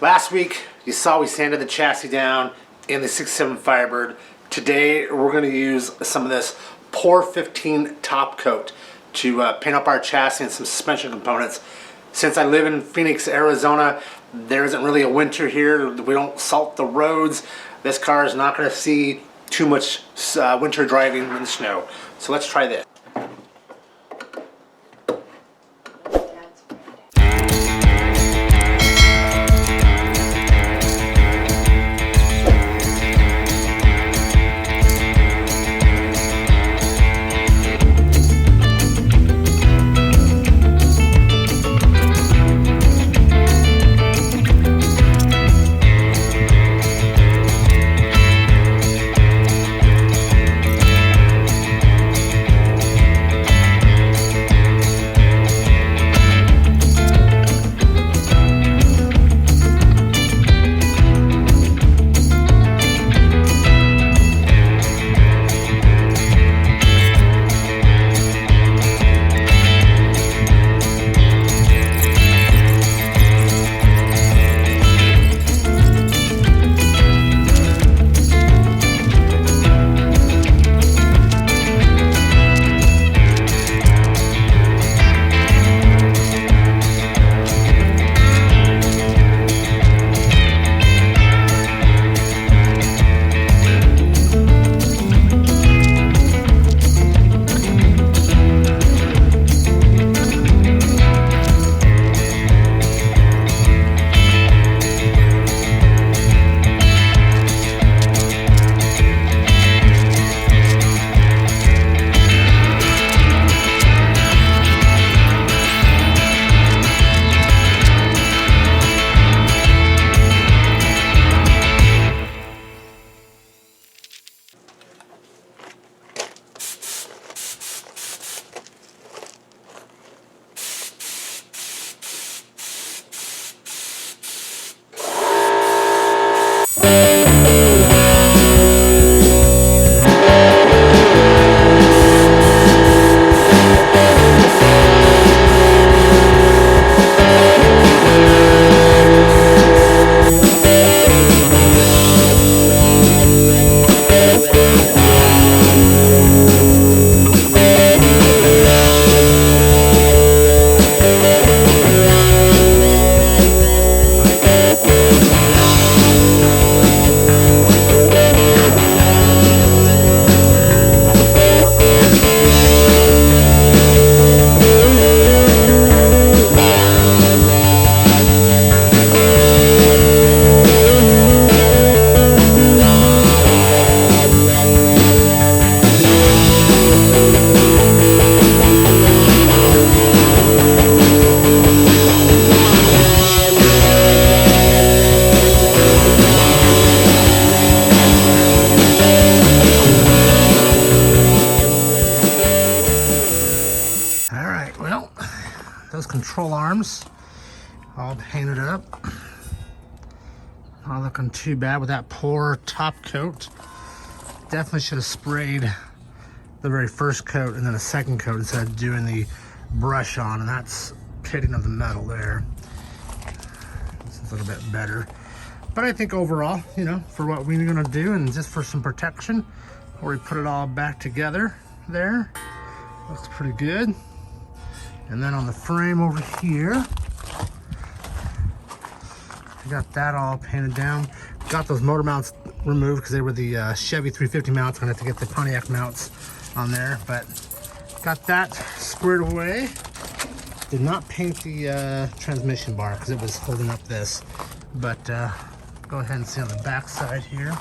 Last week, you saw we sanded the chassis down in the 67 Firebird. Today, we're going to use some of this POR-15 top coat to paint up our chassis and some suspension components. Since I live in Phoenix, Arizona, there isn't really a winter here. We don't salt the roads. This car is not going to see too much winter driving in the snow. So let's try this. Those control arms all painted up. Not looking too bad with that POR top coat. Definitely should have sprayed the very first coat and then a second coat instead of doing the brush on, and that's pitting of the metal there. This is a little bit better. But I think overall, you know, for what we're gonna do and just for some protection, where we put it all back together there, looks pretty good. And then on the frame over here, I got that all painted down. Got those motor mounts removed because they were the Chevy 350 mounts. I'm gonna have to get the Pontiac mounts on there, but got that squared away. Did not paint the transmission bar because it was holding up this. But go ahead and see on the back side here,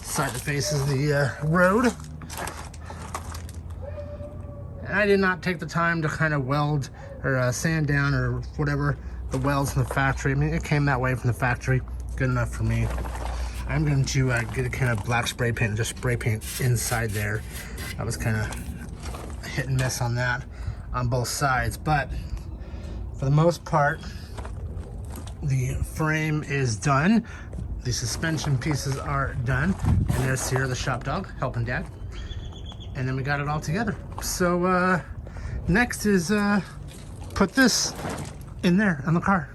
side that faces the road. And I did not take the time to kind of weld or sand down or whatever the welds from the factory. I mean, it came that way from the factory. Good enough for me. I'm going to get a kind of black spray paint and just spray paint inside there. I was kind of hit and miss on that on both sides, but for the most part, the frame is done. The suspension pieces are done. And there's Sierra, the shop dog, helping Dad. And then we got it all together. So next is put this in there on the car.